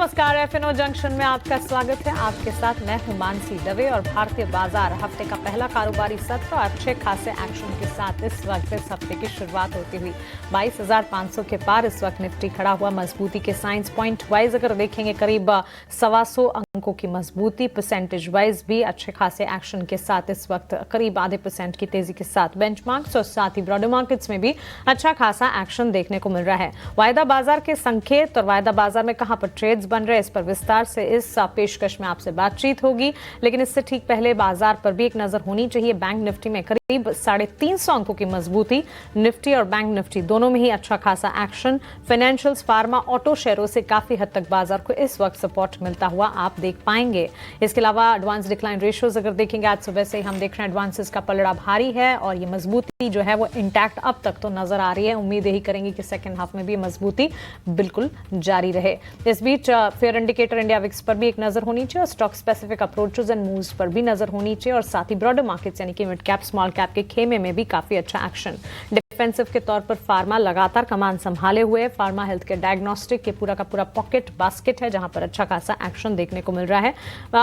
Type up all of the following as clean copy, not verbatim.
नमस्कार, F&O junction में आपका स्वागत है। आपके साथ मैं हूं मानसी दवे और भारतीय बाजार हफ्ते का पहला कारोबारी सत्र अच्छे खासे एक्शन के साथ इस वक्त इस हफ्ते की शुरुआत होती हुई 22,500 के पार इस वक्त निफ्टी खड़ा हुआ मजबूती के साइंस पॉइंट वाइज अगर देखेंगे करीब 125 अंकों की मजबूती, परसेंटेज वाइज भी अच्छे खासे एक्शन के साथ इस वक्त करीब आधे % की तेजी के साथ बेंचमार्क्स और साथ ही ब्रॉडर मार्केट्स में भी अच्छा खासा एक्शन देखने को मिल रहा है। वायदा बाजार के संकेत और वायदा बाजार में कहां पर ट्रेड्स बन रहे, इस पर विस्तार से इस पेशकश में आपसे बातचीत होगी। लेकिन इससे ठीक पहले बाजार पर भी एक नजर होनी चाहिए। बैंक निफ्टी में करीब 350 अंकों की मजबूती, निफ्टी और बैंक निफ्टी दोनों में ही अच्छा खासा एक्शन। फाइनेंशियल्स, फार्मा, ऑटो शेयरों से काफी हद तक बाजार को इस वक्त सपोर्ट मिलता हुआ आप देख पाएंगे। इसके अलावा एडवांस डिक्लाइन रेशियोज अगर देखेंगे, आज सुबह से हम देख रहे हैं एडवांसेस का पलड़ा भारी है और ये मजबूती जो है वो इंटैक्ट अब तक तो नजर आ रही है। उम्मीद यही करेंगे कि सेकेंड हाफ में भी मजबूती बिल्कुल जारी रहे। इस बीच फेयर इंडिकेटर इंडिया विक्स पर भी एक नजर होनी चाहिए और stock specific approaches and moves पर भी नजर होनी चाहिए और साथ ही ब्रॉडर मार्केट्स यानी कि मिड कैप स्मॉल कैप के खेमे में भी काफी अच्छा एक्शन। डिफेंसिव के तौर पर फार्मा लगातार कमान संभाले हुए, फार्मा हेल्थ के डायग्नोस्टिक के पूरा का पूरा पॉकेट बास्केट है जहां पर अच्छा खासा एक्शन देखने को मिल रहा है।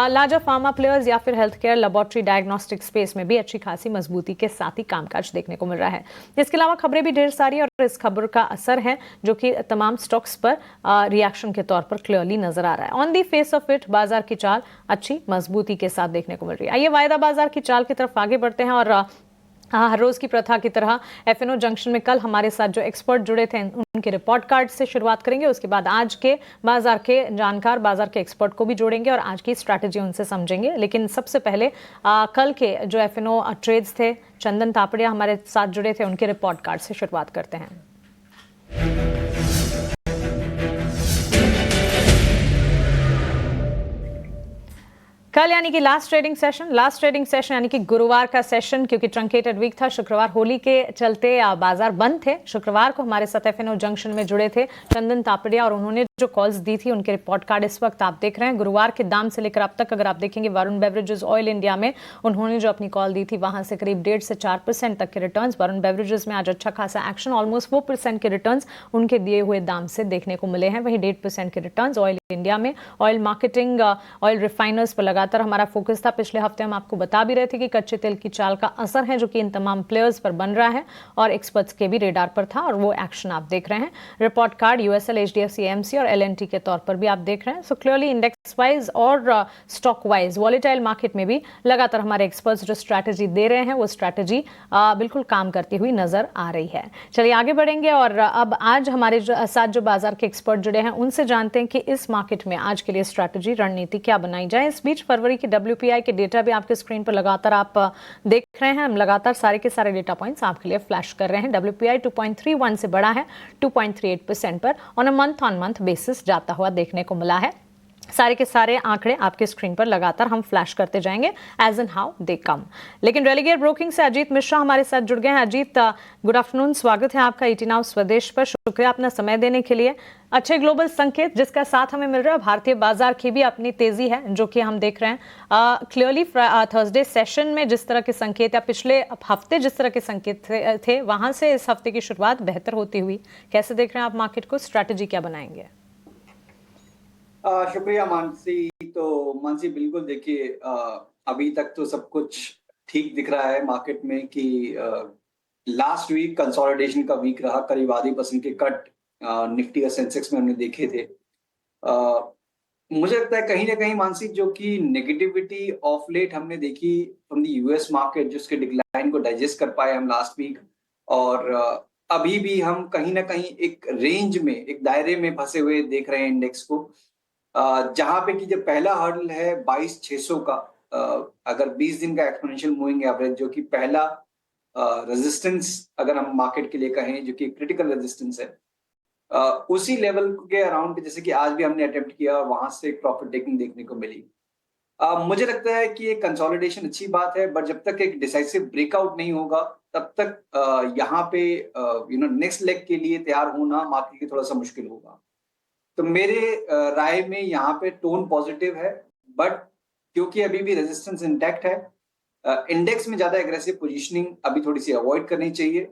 लार्जर फार्मा प्लेयर्स या फिर health care laboratory diagnostic space में भी अच्छी खासी मजबूती के साथ ही कामकाज देखने को मिल रहा है। इसके अलावा खबरें भी ढेर सारी और इस खबर का असर है जो कि तमाम स्टॉक्स पर रिएक्शन के तौर पर क्लियरली नजर आ रहा है। On the face of it बाजार की चाल अच्छी मजबूती के साथ देखने को मिल रही है। आइए वायदा बाजार की चाल की तरफ आगे बढ़ते हैं और हर रोज की प्रथा की तरह एफएनओ जंक्शन में कल हमारे साथ जो एक्सपर्ट जुड़े थे उनके रिपोर्ट कार्ड से शुरुआत करेंगे। उसके बाद आज के बाजार के जानकार, बाजार के एक्सपर्ट को भी जोड़ेंगे और आज की स्ट्रैटेजी उनसे समझेंगे। लेकिन सबसे पहले कल के जो एफएनओ ट्रेड्स थे, चंदन तापड़िया हमारे साथ जुड़े थे, उनके रिपोर्ट कार्ड से शुरुआत करते हैं। कल यानी कि लास्ट ट्रेडिंग सेशन यानी कि गुरुवार का सेशन, क्योंकि ट्रंकेटेड वीक था, शुक्रवार होली के चलते बाजार बंद थे। शुक्रवार को हमारे साथ एफएनओ जंक्शन में जुड़े थे चंदन तापड़िया और उन्होंने जो कॉल्स दी थी उनके रिपोर्ट कार्ड इस वक्त आप देख रहे हैं। गुरुवार के दाम से लेकर अब तक अगर आप देखेंगे वरुण बेवरेजेस ऑयल इंडिया में उन्होंने जो अपनी कॉल दी थी वहां से करीब 1.5 से 4% तक के रिटर्न्स। वरुण बेवरेजेस में आज अच्छा खासा एक्शन, ऑलमोस्ट 4% के रिटर्न्स उनके दिए हुए दाम से देखने को मिले हैं। वहीं 1.5% के रिटर्न्स ऑयल इंडिया में। ऑयल मार्केटिंग, ऑयल रिफाइनर्स पर लगातार हमारा फोकस था। पिछले हफ्ते हम आपको बता भी रहे थे कि कच्चे तेल की चाल का असर है जो कि इन तमाम प्लेयर्स पर बन रहा है और एक्सपर्ट्स के भी रेडार पर था और वो एक्शन आप देख रहे हैं। Report card USL, HDFC AMC और एलएनटी के तौर पर भी आप देख रहे हैं। सो क्लियरली इंडेक्स वाइज और स्टॉक वाइज वॉलेटाइल मार्केट में भी लगातार हमारे एक्सपर्ट्स जो स्ट्रैटेजी दे रहे हैं वो स्ट्रैटेजी बिल्कुल काम करती हुई नजर आ रही है। चलिए आगे बढ़ेंगे और अब आज हमारे साथ जो बाजार के एक्सपर्ट जुड़े हैं उनसे जानते हैं कि इस मार्केट में आज के लिए स्ट्रैटेजी रणनीति क्या बनाई जाए। इस बीच फरवरी की WPI के डेटा भी आपके स्क्रीन पर लगातार आप देख रहे हैं। हम लगातार सारे के सारे डेटा पॉइंट्स आपके लिए फ्लैश कर रहे हैं। WPI 2.31 से बड़ा है 2.38% पर ऑन अ मंथ बेसिस जाता हुआ देखने को मिला है। सारे के सारे आंकड़े आपके स्क्रीन पर लगातार हम फ्लैश करते जाएंगे एज एन हाउ दे कम। लेकिन रेलिगेयर ब्रोकिंग से अजीत मिश्रा हमारे साथ जुड़ गए हैं। अजीत, गुड आफ्टरनून, स्वागत है आपका ET नाउ स्वदेश पर। शुक्रिया अपना समय देने के लिए। अच्छे ग्लोबल संकेत जिसका साथ हमें मिल रहा है, भारतीय बाजार की भी अपनी तेजी है जो कि हम देख रहे हैं। क्लियरली थर्सडे सेशन में जिस तरह के संकेत या पिछले हफ्ते जिस तरह के संकेत थे वहां से इस हफ्ते की शुरुआत बेहतर होती हुई कैसे देख रहे हैं आप मार्केट को? स्ट्रैटेजी क्या बनाएंगे? शुक्रिया मानसी। तो मानसी बिल्कुल देखिए, अभी तक तो सब कुछ ठीक दिख रहा है मार्केट में कि लास्ट वीक कंसोलिडेशन का वीक रहा। करीब आधी % के कट निफ्टी और सेंसेक्स में हमने देखे थे। मुझे लगता है कहीं ना कहीं मानसी जो कि नेगेटिविटी ऑफ लेट हमने देखी फ्रॉम द यूएस मार्केट, जिसके डिक्लाइन को डाइजेस्ट कर पाए हम लास्ट वीक, और अभी भी हम कहीं ना कहीं एक रेंज में, एक दायरे में फंसे हुए देख रहे हैं इंडेक्स को, जहां पे कि जो पहला हर्डल है 22,600 का, अगर 20 दिन का एक्सपोनेंशियल मूविंग एवरेज जो कि पहला रेजिस्टेंस अगर हम मार्केट के लिए कहें जो कि क्रिटिकल रेजिस्टेंस है, उसी लेवल के अराउंड जैसे कि आज भी हमने अटेम्प्ट किया, वहां से प्रॉफिट टेकिंग देखने को मिली। मुझे लगता है कि एक कंसोलिडेशन अच्छी बात है, बट जब तक एक डिसाइसिव ब्रेकआउट नहीं होगा तब तक यहाँ पे नेक्स्ट लेग के लिए तैयार होना मार्केट के थोड़ा सा मुश्किल होगा। तो मेरे राय में यहाँ पे टोन पॉजिटिव है, बट क्योंकि अभी भी रेजिस्टेंस इंटैक्ट है, इंडेक्स में ज्यादा एग्रेसिव पोजीशनिंग अभी थोड़ी सी अवॉइड करनी चाहिए।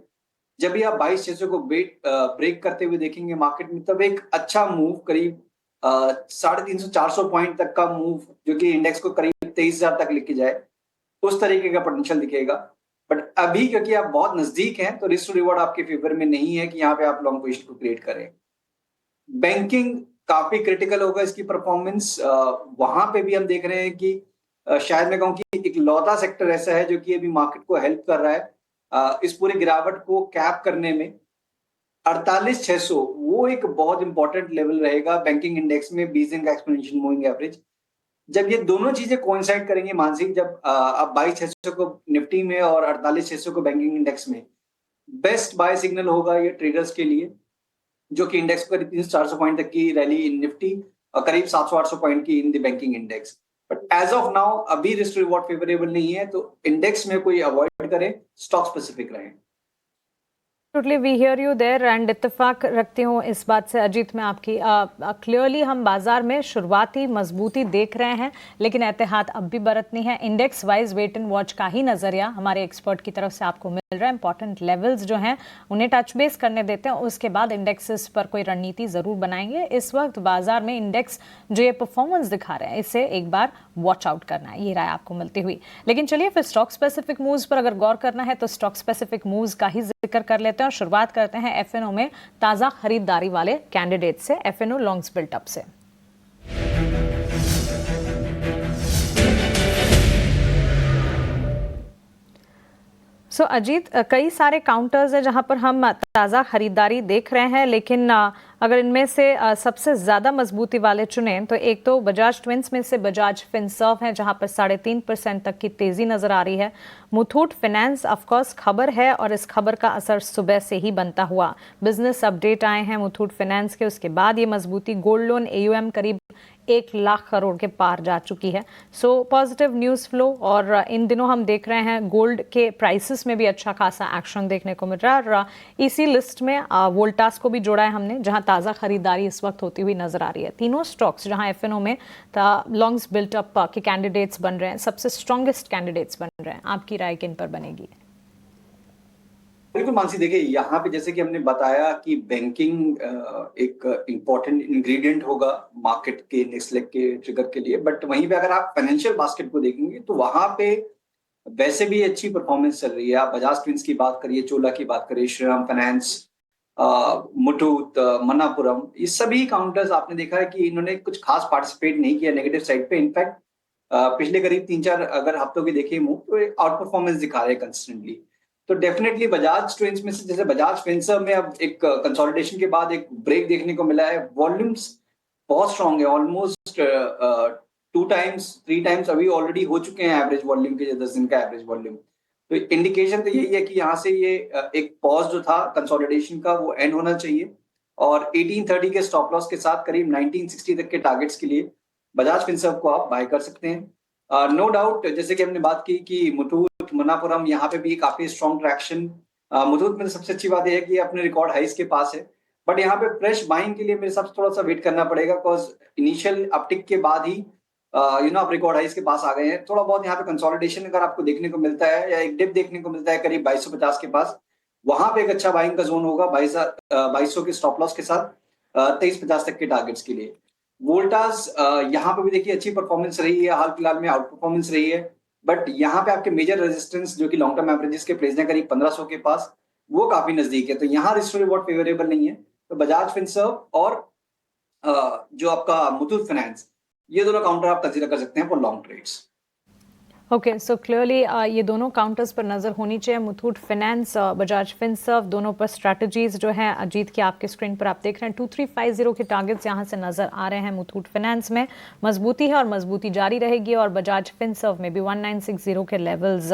जब भी आप 22,600 को ब्रेक करते हुए देखेंगे मार्केट में, तब एक अच्छा मूव करीब 350-400 पॉइंट तक का मूव जो कि इंडेक्स को करीब 23,000 तक लेके जाए, उस तरीके का पोटेंशियल दिखेगा। बट अभी क्योंकि आप बहुत नजदीक हैं तो रिस्क टू रिवॉर्ड आपके फेवर में नहीं है कि यहाँ पे आप लॉन्ग पोजीशन को क्रिएट करें। बैंकिंग काफी क्रिटिकल होगा इसकी परफॉर्मेंस। वहां पे भी हम देख रहे हैं कि शायद मैं कहूँ कि एक लौता सेक्टर ऐसा है जो कि अभी मार्केट को हेल्प कर रहा है इस पूरी गिरावट को कैप करने में। 48,600 वो एक बहुत इंपॉर्टेंट लेवल रहेगा बैंकिंग इंडेक्स में, 20 दिन का एक्सपोनेंशियल मूविंग एवरेज। जब ये दोनों चीजें कोइंसाइड करेंगे मानसिक, जब आप 22,600 को निफ्टी में और 48,600 को बैंकिंग इंडेक्स में, बेस्ट बाय सिग्नल होगा ये ट्रेडर्स के लिए, जो कि इंडेक्स को करीब 300-400 पॉइंट तक की रैली इन निफ्टी और करीब 700-800 पॉइंट की in the banking index. But as of now अभी रिस्क रिवॉर्ड फेवरेबल नहीं है, तो इंडेक्स में कोई अवॉइड करें, स्टॉक स्पेसिफिक रहें। Totally we hear you there and इत्तेफाक रखती हूँ इस बात से अजीत में आपकी। क्लियरली हम बाजार में शुरुआती मजबूती देख रहे हैं, लेकिन एहतियात अब भी बरतनी है। Index wise wait and watch का ही नजरिया हमारे एक्सपर्ट की तरफ से आपको मिल रहा है। इंपॉर्टेंट लेवल्स जो हैं उन्हें टच बेस करने देते हैं, उसके बाद इंडेक्सेस पर कोई रणनीति जरूर बनाएंगे। इस वक्त बाजार में इंडेक्स जो ये परफॉर्मेंस दिखा रहे हैं, इसे एक बार वॉच आउट करना है, ये राय आपको मिलती हुई। लेकिन चलिए फिर स्टॉक स्पेसिफिक मूव्स पर अगर गौर करना है तो स्टॉक स्पेसिफिक मूव्स का ही जिक्र कर लेते हैं और शुरुआत करते हैं एफएनओ में ताजा खरीदारी वाले कैंडिडेट से, एफएनओ लॉन्ग्स बिल्टअप से। सो अजीत, कई सारे काउंटर्स है जहां पर हम ताज़ा खरीदारी देख रहे हैं, लेकिन अगर इनमें से सबसे ज़्यादा मजबूती वाले चुने तो एक तो बजाज ट्विंस में से बजाज फिनसर्व है जहां पर 3.5% तक की तेज़ी नज़र आ रही है। मुथूट फाइनेंस ऑफकोर्स खबर है और इस खबर का असर सुबह से ही बनता हुआ बिजनेस अपडेट आए हैं मुथूट फाइनेंस के, उसके बाद ये मजबूती। गोल्ड लोन AUM करीब 1 लाख करोड़ के पार जा चुकी है। सो पॉजिटिव न्यूज़ फ्लो, और इन दिनों हम देख रहे हैं गोल्ड के प्राइसेस में भी अच्छा खासा एक्शन देखने को मिल रहा है। और इसी लिस्ट में वोल्टास को भी जोड़ा है हमने, जहां ताज़ा खरीदारी इस वक्त होती हुई नजर आ रही है। तीनों स्टॉक्स जहां एफएनओ में लॉन्ग्स बिल्टअप के कैंडिडेट्स बन रहे हैं, सबसे स्ट्रॉन्गेस्ट कैंडिडेट्स बन रहे हैं, आपकी राय किन पर बनेगी? बिल्कुल मानसी, देखिए यहाँ पे जैसे कि हमने बताया कि बैंकिंग एक इम्पोर्टेंट इंग्रेडिएंट होगा मार्केट के नेक्स्ट लेग के ट्रिगर के लिए। बट वहीं पे अगर आप फाइनेंशियल बास्केट को देखेंगे तो वहां पे वैसे भी अच्छी परफॉर्मेंस चल रही है। आप बजाज ट्विंस की बात करिए, चोला की बात करिए, श्रीराम फाइनेंस, मुथूट, मनापुरम, ये सभी काउंटर्स आपने देखा है कि इन्होंने कुछ खास पार्टिसिपेट नहीं किया नेगेटिव साइड पे। इनफैक्ट पिछले करीब 3-4 अगर हफ्तों की देखिए मूव, तो आउट परफॉर्मेंस दिखा रहे हैं कंसिस्टेंटली। तो डेफिनेटली बजाज ट्विंस में से, जैसे बजाज फिनसर्व में अब एक कंसोलिडेशन के बाद एक ब्रेक देखने को मिला है। वॉल्यूम्स बहुत स्ट्रांग है, ऑलमोस्ट 2 टाइम्स 3 टाइम्स अभी ऑलरेडी हो चुके हैं एवरेज वॉल्यूम के, 10 दिन का एवरेज वॉल्यूम। तो इंडिकेशन तो यही है कि यहाँ से ये एक पॉज जो था कंसोलिडेशन का वो एंड होना चाहिए, और 1830 के स्टॉप लॉस के साथ करीब 1960 तक के टारगेट्स के लिए बजाज फिनसर्व को आप बाय कर सकते हैं। नो डाउट, जैसे कि हमने बात की कि मुथूट, मनापुरम, यहाँ पे भी काफी स्ट्रॉन्ग ट्रैक्शन। मुथूट में सबसे अच्छी बात यह है कि अपने रिकॉर्ड हाइस के पास है, बट यहाँ पे फ्रेश बाइंग के लिए मेरे साथ थोड़ा सा वेट करना पड़ेगा, बिकॉज इनिशियल अपटिक के बाद ही आप रिकॉर्ड हाइस के पास आ गए हैं। थोड़ा बहुत यहाँ पे कंसोलिडेशन अगर आपको देखने को मिलता है या एक डिप देखने को मिलता है करीब 2250 के पास, वहां पे एक अच्छा बाइंग का जोन होगा 2200 के स्टॉप लॉस के साथ 2350 तक के टारगेट्स के लिए। वोल्टास यहाँ पे भी देखिए अच्छी परफॉर्मेंस रही है, हाल फिलहाल में आउट परफॉर्मेंस रही है, बट यहाँ पे आपके मेजर रेजिस्टेंस जो कि लॉन्ग टर्म एवरेजेस के प्लेस हैं करीब 1500 के पास, वो काफी नजदीक है। तो यहाँ रिस्क रिवॉर्ड फेवरेबल नहीं है। तो बजाज फिनसर्व और जो आपका मुथूट फाइनेंस, ये दोनों काउंटर आप कंसीडर कर सकते हैं for long trades. Okay, so clearly ये दोनों काउंटर्स पर नज़र होनी चाहिए। मुथूट फाइनेंस, बजाज फिनसर्व, दोनों पर स्ट्रैटेजीज जो है अजीत की आपके स्क्रीन पर आप देख रहे हैं। 2350 के टारगेट्स यहाँ से नज़र आ रहे हैं। मुथूट फाइनेंस में मजबूती है और मजबूती जारी रहेगी, और बजाज फिनसर्व में भी 1960 के लेवल्स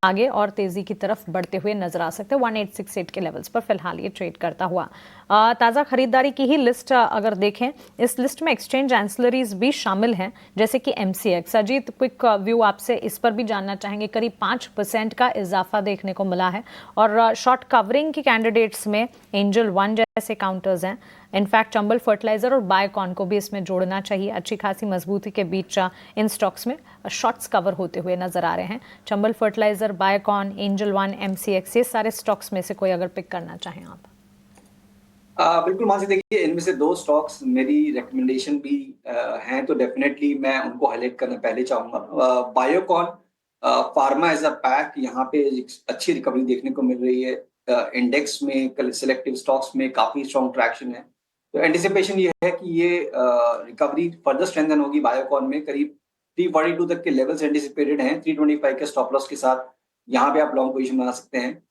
आगे और तेजी की तरफ बढ़ते हुए नजर आ सकते हैं। 1868 के लेवल्स पर फिलहाल ये ट्रेड करता हुआ। ताज़ा खरीदारी की ही लिस्ट अगर देखें, इस लिस्ट में एक्सचेंज एंसिलरीज भी शामिल हैं, जैसे कि MCX। अजीत, क्विक व्यू आपसे इस पर भी जानना चाहेंगे। करीब 5% का इजाफा देखने को मिला है, और शॉर्ट कवरिंग के कैंडिडेट्स में एंजल वन जैसे काउंटर्स हैं। इनफैक्ट चंबल फर्टिलाइजर और बायोकॉन को भी इसमें जोड़ना चाहिए। अच्छी खासी मजबूती के बीच इन स्टॉक्स में शॉर्ट्स कवर होते हुए नजर आ रहे हैं। Chambal fertiliser, Biocon, Angel One, MCX, ये सारे स्टॉक्स में से कोई अगर पिक करना चाहें आप। बिल्कुल मानसी, देखिए इनमें से दो स्टॉक्स मेरी रिकमेंडेशन भी हैं, तो डेफिनेटली मैं उनको हाईलाइट करना पहले चाहूंगा। Biocon pharma as a pack, यहाँ पे एक अच्छी रिकवरी देखने को मिल रही है। इंडेक्स में सिलेक्टिव स्टॉक्स में काफी स्ट्रॉन्ग ट्रैक्शन है, तो एंटिसिपेशन ये है कि ये रिकवरी फर्दर स्ट्रेंथन होगी। बायोकॉन में करीब 342 तक के लेवल्स एंटिसिपेटेड हैं, 325 के स्टॉप लॉस के साथ यहाँ पे आप लॉन्ग पोजीशन बना सकते हैं।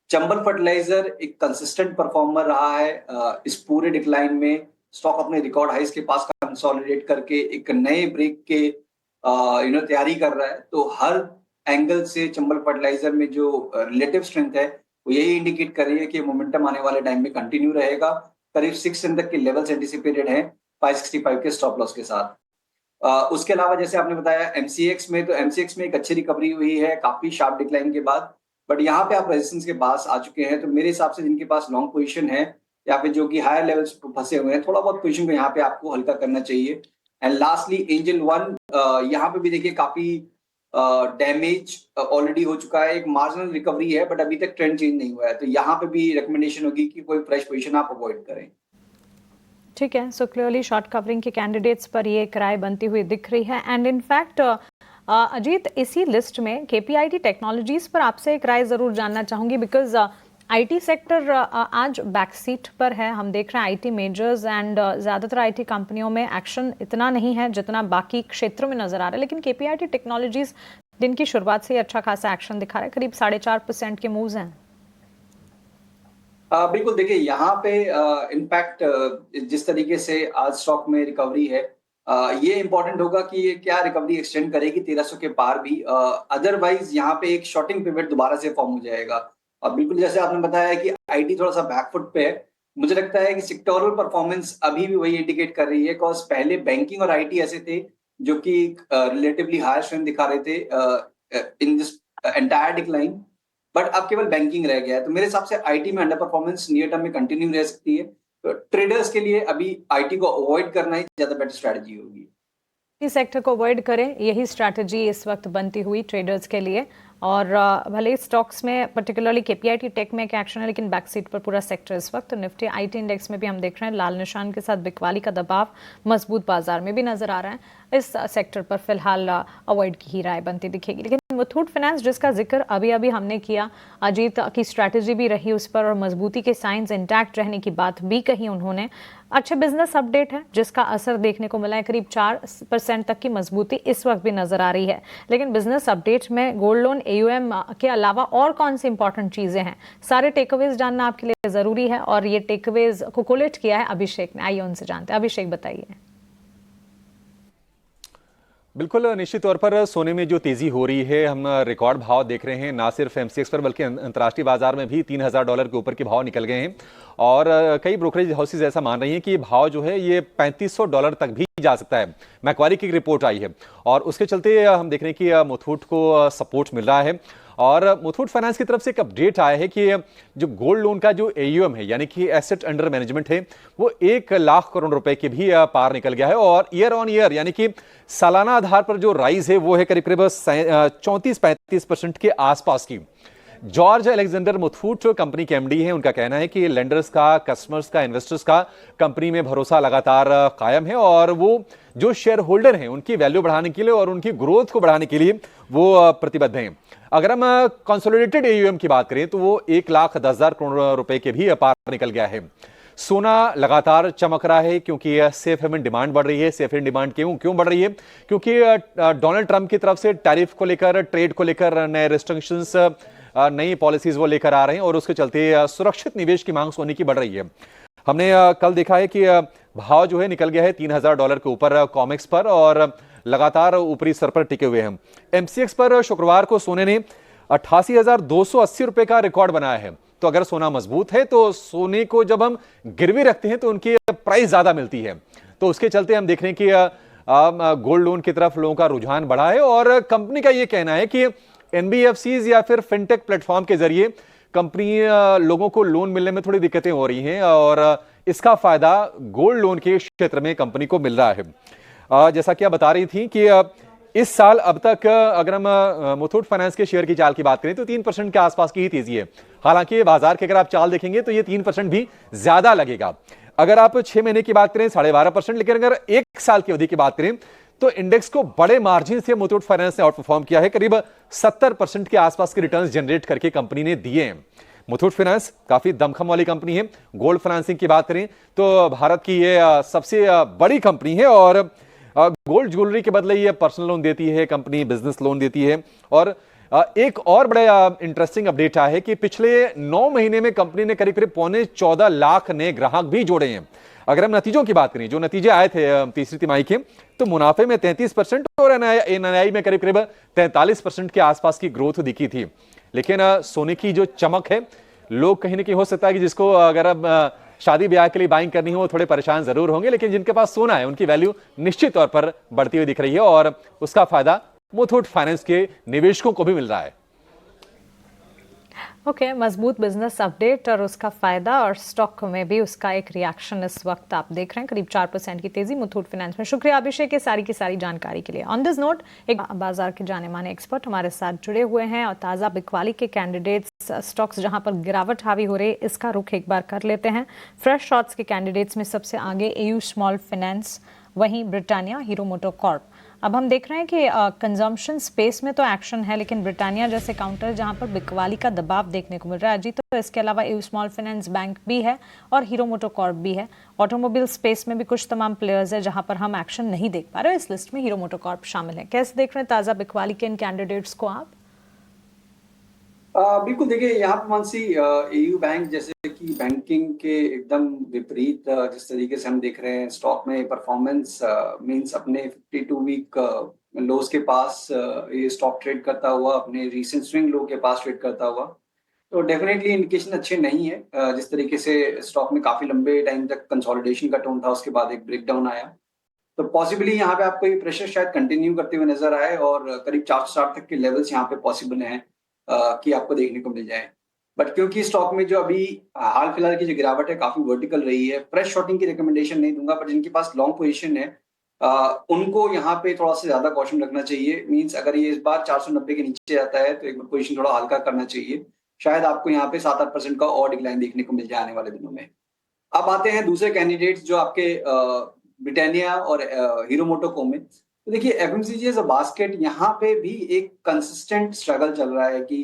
चंबल फर्टिलाइजर एक कंसिस्टेंट परफॉर्मर रहा है इस पूरे डिक्लाइन में। स्टॉक अपने रिकॉर्ड हाइस के पास कंसोलिडेट करके एक नए ब्रेक के तैयारी कर रहा है, तो हर एंगल से चंबल फर्टिलाइजर में जो रिलेटिव स्ट्रेंथ है वो यही इंडिकेट कर रही है कि मोमेंटम आने वाले टाइम में कंटिन्यू रहेगा। करीब 6 तक के लेवल्स एंटिसिपेटेड हैं 565 के स्टॉप लॉस के साथ। उसके अलावा जैसे आपने बताया एमसीएक्स में, तो एमसीएक्स में एक अच्छी रिकवरी हुई है काफी शार्प डिक्लाइन के बाद, बट यहाँ पे आप रेजिस्टेंस के पास आ चुके हैं, तो मेरे हिसाब से जिनके पास लॉन्ग पोजीशन है या फिर जो कि हायर लेवल्स पे फंसे हुए हैं, थोड़ा बहुत पोजीशन को यहाँ पे आपको हल्का करना चाहिए। एंड लास्टली एंजल वन, यहाँ पे भी देखिए काफी डैमेज ऑलरेडी हो चुका है, एक मार्जिनल रिकवरी है बट अभी तक ट्रेंड चेंज नहीं हुआ है, तो यहाँ पे भी रिकमेंडेशन होगी कि कोई फ्रेश पोजीशन आप अवॉइड करें। ठीक है, सो क्लियरली शॉर्ट कवरिंग के कैंडिडेट्स पर ये एक राय बनती हुई दिख रही है। एंड इनफैक्ट अजीत, इसी लिस्ट में केपीआईटी टेक्नोलॉजीज पर आपसे एक राय जरूर जानना चाहूंगी, बिकॉज आईटी सेक्टर आज बैकसीट पर है। हम देख रहे हैं आईटी मेजर्स एंड ज़्यादातर आईटी कंपनियों में एक्शन इतना नहीं है जितना बाकी क्षेत्रों में नजर आ रहा है, लेकिन केपीआईटी टेक्नोलॉजीज दिन की शुरुआत से ही अच्छा खासा एक्शन दिखा रहा है, करीब 4.5% के मूव्स हैं। बिल्कुल, देखिए यहाँ पे इनफैक्ट जिस तरीके से आज स्टॉक में रिकवरी है, ये इंपॉर्टेंट होगा कि ये क्या रिकवरी एक्सटेंड करेगी 1300 के पार भी, अदरवाइज यहाँ पे एक शॉर्टिंग पिवट दोबारा से फॉर्म हो जाएगा। और बिल्कुल जैसे आपने बताया कि आईटी थोड़ा सा बैकफुट पे है, मुझे लगता है कि सेक्टोरल परफॉर्मेंस अभी भी वही इंडिकेट कर रही है, बिकॉज पहले बैंकिंग और आईटी ऐसे थे जो कि रिलेटिवली हायर स्ट्रेंथ दिखा रहे थे in this entire decline, but अब केवल बैंकिंग रह गया है, तो मेरे हिसाब से आईटी में अंडर परफॉर्मेंस नियर टर्म में कंटिन्यू रह सकती है। तो ट्रेडर्स के लिए अभी आईटी को अवॉइड करना ही ज्यादा बेटर स्ट्रेटजी होगी। इस सेक्टर को अवॉइड करें, यही स्ट्रैटेजी इस वक्त बनती हुई ट्रेडर्स के लिए। और भले स्टॉक्स में पर्टिकुलरली केपीआईटी टेक में एक एक्शन है, लेकिन बैकसीट पर पूरा सेक्टर इस वक्त। निफ्टी आईटी इंडेक्स में भी हम देख रहे हैं लाल निशान के साथ बिकवाली का दबाव मजबूत बाजार में भी नजर आ रहा है। इस सेक्टर पर फिलहाल अवॉइड की ही राय बनती दिखेगी। लेकिन मुथूट फाइनेंस जिसका जिक्र अभी अभी हमने किया, अजीत की स्ट्रैटेजी भी रही उस पर और मजबूती के साइंस इंटैक्ट रहने की बात भी कही उन्होंने। अच्छे बिजनेस अपडेट है जिसका असर देखने को मिला है, करीब 4% तक की मजबूती इस वक्त भी नजर आ रही है। लेकिन बिजनेस अपडेट में गोल्ड लोन एयूएम के अलावा और कौन सी इंपॉर्टेंट चीजें हैं, सारे टेकअवेज जानना आपके लिए जरूरी है। और ये टेकअवेज को कोलेट किया है अभिषेक ने, आइए उनसे जानते हैं। अभिषेक बताइए। बिल्कुल, निश्चित तौर पर सोने में जो तेजी हो रही है, हम रिकॉर्ड भाव देख रहे हैं, ना सिर्फ एमसीएक्स पर बल्कि अंतर्राष्ट्रीय बाजार में भी $3000 के ऊपर के भाव निकल गए हैं। और कई ब्रोकरेज हाउसेज ऐसा मान रही हैं कि ये भाव जो है ये $3500 तक भी जा सकता है। मैक्वारी की एक रिपोर्ट आई है और उसके चलते हम देख रहे हैं कि मुथूट को सपोर्ट मिल रहा है। और मुथूट फाइनेंस की तरफ से एक अपडेट आया है कि जो गोल्ड लोन का जो एयूएम है, यानी कि एसेट अंडर मैनेजमेंट है, वो 1 लाख करोड़ रुपए के भी पार निकल गया है। और ईयर ऑन ईयर यानी कि सालाना आधार पर जो राइज है वो है करीब करीब 34-35% के आसपास की। जॉर्ज अलेक्जेंडर मुथूट कंपनी के एमडी हैं, उनका कहना है कि लेंडर्स का, कस्टमर्स का, इन्वेस्टर्स का कंपनी में भरोसा लगातार कायम है और वो जो शेयर होल्डर हैं उनकी वैल्यू बढ़ाने के लिए और उनकी ग्रोथ को बढ़ाने के लिए वो प्रतिबद्ध हैं। अगर हम कंसोलिडेटेड एयूएम की बात करें तो वो 1,10,000 करोड़ रुपए के भी पार निकल गया है। सोना लगातार चमक रहा है क्योंकि सेफ हेवन डिमांड बढ़ रही है। सेफ हेवन डिमांड क्यों बढ़ रही है? क्योंकि डोनाल्ड ट्रंप की तरफ से टैरिफ को लेकर, ट्रेड को लेकर नए रेस्ट्रिक्शंस, नई पॉलिसीज वो लेकर आ रहे हैं और उसके चलते सुरक्षित निवेश की मांग सोने की बढ़ रही है। हमने कल देखा है कि भाव जो है निकल गया है $3000 के ऊपर कॉमेक्स पर और लगातार ऊपरी स्तर पर टिके हुए हैं। एमसीएक्स पर शुक्रवार को सोने ने 88,280 रुपए का रिकॉर्ड बनाया है। तो अगर सोना मजबूत है तो सोने को जब हम गिरवी रखते हैं तो उनकी प्राइस ज्यादा मिलती है। तो उसके चलते हम देख रहे हैं कि गोल्ड लोन की तरफ लोगों का रुझान बढ़ा है और कंपनी का यह कहना है कि एनबीएफसीज या फिर फिनटेक प्लेटफॉर्म के जरिए कंपनी लोगों को लोन मिलने में थोड़ी दिक्कतें हो रही हैं और इसका फायदा गोल्ड लोन के क्षेत्र में कंपनी को मिल रहा है। जैसा कि आप बता रही थी कि इस साल अब तक अगर हम मुथूट फाइनेंस के शेयर की चाल की बात करें तो 3% के आसपास की ही तेजी है। हालांकि बाजार की अगर आप चाल देखेंगे तो ये 3% भी ज्यादा लगेगा। अगर आप 6 महीने की बात करें 12.5%, लेकिन अगर 1 साल की अवधि की बात करें तो इंडेक्स को बड़े मार्जिन से मुथूट फाइनेंस ने आउट परफॉर्म किया है। करीब 70% के आसपास के रिटर्न्स जनरेट करके कंपनी ने दिए हैं। मुथूट फाइनेंस काफी दमखम वाली कंपनी है। गोल्ड फाइनेंसिंग की बात करें तो भारत की ये सबसे बड़ी कंपनी है और गोल्ड ज्वेलरी के बदले ये पर्सनल लोन देती है कंपनी, बिजनेस लोन देती है। और एक और बड़ा इंटरेस्टिंग अपडेट आया है कि पिछले 9 महीने में कंपनी ने करीब करीब 14.25 लाख नए ग्राहक भी जोड़े हैं। अगर हम नतीजों की बात करें, जो नतीजे आए थे तीसरी तिमाही के, तो मुनाफे में 33% और एनआई में करीब करीब 43% के आसपास की ग्रोथ दिखी थी। लेकिन सोने की जो चमक है, लोग कहीं ना कहीं हो सकता है कि जिसको अगर अब शादी ब्याह के लिए बाइंग करनी हो वो थोड़े परेशान जरूर होंगे, लेकिन जिनके पास सोना है उनकी वैल्यू निश्चित तौर पर बढ़ती हुई दिख रही है और उसका फायदा मुथूट फाइनेंस के निवेशकों को भी मिल रहा है। ओके, मजबूत बिजनेस अपडेट और उसका फायदा और स्टॉक में भी उसका एक रिएक्शन इस वक्त आप देख रहे हैं, करीब 4% की तेजी मुथूट फाइनेंस में। शुक्रिया अभिषेक की सारी जानकारी के लिए। ऑन दिस नोट, एक बाजार के जाने माने एक्सपर्ट हमारे साथ जुड़े हुए हैं और ताज़ा बिकवाली के कैंडिडेट्स स्टॉक्स जहां पर गिरावट हावी हो रही है, इसका रुख एक बार कर लेते हैं। फ्रेश शॉट्स के कैंडिडेट्स में सबसे आगे एयू स्मॉल फाइनेंस, वहीं ब्रिटानिया, हीरो मोटो कॉर्प। अब हम देख रहे हैं कि कंजम्पशन स्पेस में तो एक्शन है, लेकिन ब्रिटानिया जैसे काउंटर जहां पर बिकवाली का दबाव देखने को मिल रहा है अजीत, तो इसके अलावा एयू स्मॉल फाइनेंस बैंक भी है और हीरो मोटो कॉर्प भी है। ऑटोमोबाइल स्पेस में भी कुछ तमाम प्लेयर्स है जहां पर हम एक्शन नहीं देख पा रहे। इस लिस्ट में हीरो मोटो कॉर्प शामिल है। कैसे देख रहे हैं ताज़ा बिकवाली के इन कैंडिडेट्स को आप? बिल्कुल, देखिए यहाँ पर मानसी, एयू बैंक जैसे कि बैंकिंग के एकदम विपरीत जिस तरीके से हम देख रहे हैं स्टॉक में परफॉर्मेंस, मींस अपने 52 वीक लोज के पास ये स्टॉक ट्रेड करता हुआ, अपने रीसेंट स्विंग लो के पास ट्रेड करता हुआ, तो डेफिनेटली इंडिकेशन अच्छे नहीं है। जिस तरीके से स्टॉक में काफी लंबे टाइम तक कंसोलिडेशन का टोन था, उसके बाद एक ब्रेकडाउन आया, तो पॉसिबली यहाँ पे आपको ये प्रेशर शायद कंटिन्यू करते हुए नजर आए और करीब 460 तक के लेवल्स यहाँ पे पॉसिबल हैं कि आपको देखने को मिल जाए। बट क्योंकि स्टॉक में जो अभी हाल फिलहाल की जो गिरावट है काफी वर्टिकल रही है, फ्रेश शॉर्टिंग की रिकमेंडेशन नहीं दूंगा, बट जिनके पास लॉन्ग पोजीशन है उनको यहाँ पे थोड़ा सा ज्यादा कॉशन रखना चाहिए। मींस अगर ये इस बार 490 के नीचे आता है तो एक बार पोजीशन थोड़ा हल्का करना चाहिए। शायद आपको यहाँ पे 7-8% का और डिक्लाइन देखने को मिल जाए आने वाले दिनों में। अब आते हैं दूसरे कैंडिडेट्स जो आपके ब्रिटानिया और हीरो मोटोको में। तो देखिए एफएमसीजी एज अ बास्केट यहाँ पे भी एक कंसिस्टेंट स्ट्रगल चल रहा है कि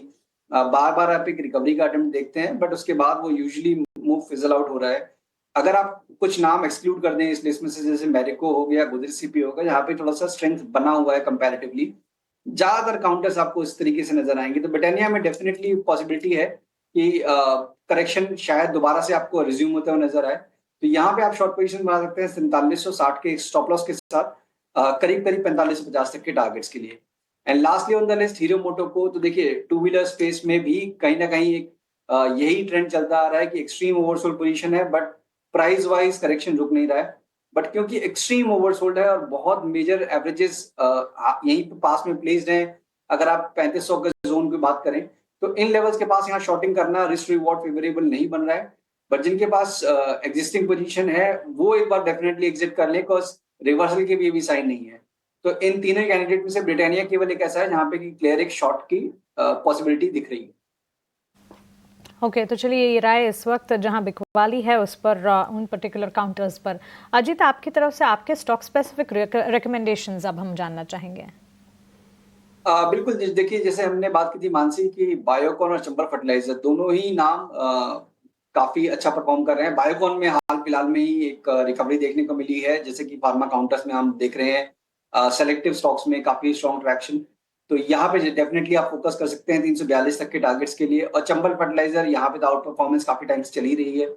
बार बार आप एक रिकवरी का अटेम्प्ट देखते हैं, बट उसके बाद वो यूजुअली मूव फिजल आउट हो रहा है। अगर आप कुछ नाम एक्सक्लूड कर दें इस लिस्ट में से, जैसे मैरिको हो गया, गुजर सीपी हो गया, यहाँ पे थोड़ा सा स्ट्रेंथ बना हुआ है कंपैरेटिवली, ज्यादातर काउंटर्स आपको इस तरीके से नजर आएंगे। तो ब्रिटानिया में डेफिनेटली पॉसिबिलिटी है कि करेक्शन शायद दोबारा से आपको रिज्यूम होते हुए नजर आए, तो यहाँ पे आप शॉर्ट पोजीशन बना सकते हैं 4760 के स्टॉप लॉस के साथ, करीब करीब 4550 तक के टारगेट्स के लिए। And lastly on the list hero मोटोको। तो देखिए टू व्हीलर स्पेस में भी कहीं ना कहीं एक यही ट्रेंड चलता आ रहा है कि एक्सट्रीम ओवरसोल्ड पोजीशन है, बट प्राइस वाइज करेक्शन रुक नहीं रहा है। बट क्योंकि एक्सट्रीम ओवरसोल्ड है और बहुत मेजर एवरेजेस यहीं पे पास में प्लेस्ड हैं, अगर आप 3500 के जोन की बात करें तो इन लेवल्स के पास यहाँ शॉर्टिंग करना रिस्क रिवॉर्ड फेवरेबल नहीं बन रहा है। बट जिनके पास एग्जिस्टिंग पोजीशन है वो एक बार डेफिनेटली एग्जिट कर ले, बिकॉज रिवर्सल के भी साइन नहीं है। तो इन तीनों कैंडिडेट में से ब्रिटानिया केवल एक ऐसा है जहां पे कि क्लियर एक शॉर्ट की पॉसिबिलिटी दिख रही है। ओके, तो चलिए ये राय इस वक्त जहां बिकवाली है उस पर उन पर्टिकुलर काउंटर्स पर। अजीत, आपकी तरफ से आपके स्टॉक स्पेसिफिक रिकमेंडेशंस अब हम जानना चाहेंगे। बिल्कुल, देखिए जैसे हमने बात की थी मानसी की, बायोकॉन और चंबल फर्टिलाइजर दोनों ही नाम काफी अच्छा परफॉर्म कर रहे हैं। बायोकॉन में हाल फिलहाल में ही एक रिकवरी देखने को मिली है, जैसे कि फार्मा काउंटर्स में हम देख रहे हैं सेलेक्टिव स्टॉक्स में काफी स्ट्रॉन्ग ट्रैक्शन, तो यहाँ पे डेफिनेटली आप फोकस कर सकते हैं 342 तक के टारगेट्स के लिए। और चंबल फर्टिलाइजर यहाँ पे तो आउट परफॉर्मेंस काफी टाइम से चली रही है,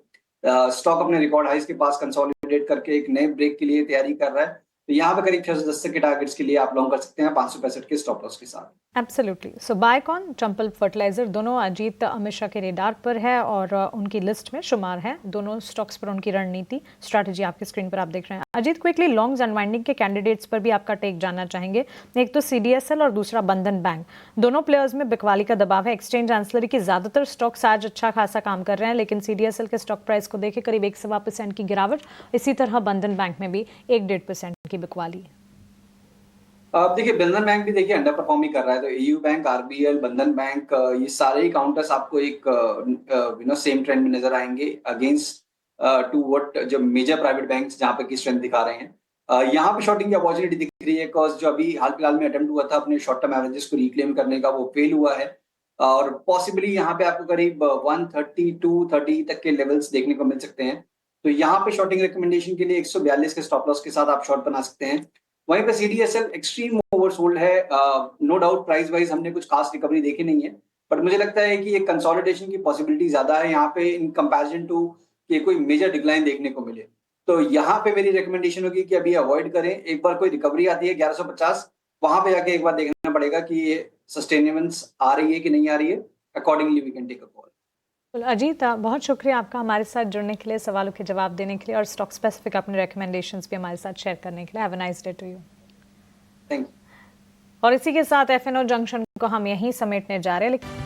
स्टॉक अपने रिकॉर्ड हाइस के पास कंसोलिडेट करके एक नए ब्रेक के लिए तैयारी कर रहा है, तो यहाँ पे करीब 610 के टारगेट्स के लिए आप लॉन्ग कर सकते हैं 565 के स्टॉप लॉस के साथ। एब्सोल्युटली। सो बायोकॉन, चंपल फर्टिलाइजर दोनों अजीत अमित शाह के रेडार पर है और उनकी लिस्ट में शुमार है। दोनों स्टॉक्स पर उनकी रणनीति स्ट्रैटेजी आपकी स्क्रीन पर आप देख रहे हैं। अजीत, क्विकली लॉन्ग्स अनवाइंडिंग के कैंडिडेट्स पर भी आपका टेक जानना चाहेंगे। एक तो सीडीएसएल और दूसरा बंधन बैंक, दोनों प्लेयर्स में बिकवाली का दबाव है। एक्सचेंज एंसिलरी की ज्यादातर स्टॉक्स आज अच्छा खासा काम कर रहे हैं, लेकिन सीडीएसएल के स्टॉक प्राइस को देखें करीब 1.25% की गिरावट। इसी तरह बंधन बैंक में भी 1-1.5% की बिकवाली। अब देखिए बंधन बैंक भी देखिए अंडर परफॉर्म ही कर रहा है, तो एयू बैंक, आरबीएल, बंधन बैंक, ये सारे ही काउंटर्स आपको एक सेम ट्रेंड में नजर आएंगे अगेंस्ट टू व्हाट जो मेजर प्राइवेट बैंक्स जहां पे की स्ट्रेंथ दिखा रहे हैं। यहाँ पे शॉर्टिंग की अपॉर्चुनिटी दिख रही है, बिकॉज जो अभी हाल फिलहाल में अटेम्प्ट हुआ था अपने शॉर्ट टर्म एवरेजेस को रिक्लेम करने का, वो फेल हुआ है और पॉसिबली यहाँ पे आपको करीब 132-30 तक के लेवल्स देखने को मिल सकते हैं। तो यहाँ पे शॉर्टिंग रिकमेंडेशन के लिए 142 के स्टॉप लॉस के साथ आप शॉर्ट बना सकते हैं। वहीं पे सीडीएसएल एक्सट्रीम ओवरसोल्ड है, नो डाउट प्राइस वाइज हमने कुछ खास रिकवरी देखी नहीं है, बट मुझे लगता है कि एक कंसोलिडेशन की पॉसिबिलिटी ज्यादा है यहाँ पे इन कंपैरिजन टू कि कोई मेजर डिक्लाइन देखने को मिले। तो यहाँ पे मेरी रिकमेंडेशन होगी कि अभी अवॉइड करें, एक बार कोई रिकवरी आती है 1150, वहां पे जाके एक बार देखना पड़ेगा कि ये सस्टेनेबल्स आ रही है कि नहीं आ रही है, accordingly we can take a call. बिल्कुल, अजीत बहुत शुक्रिया आपका हमारे साथ जुड़ने के लिए, सवालों के जवाब देने के लिए और स्टॉक स्पेसिफिक अपने रिकमेंडेशंस भी हमारे साथ शेयर करने के लिए। Have a nice day to you. Thank you. और इसी के साथ एफएनओ जंक्शन को हम यहीं समेटने जा रहे हैं।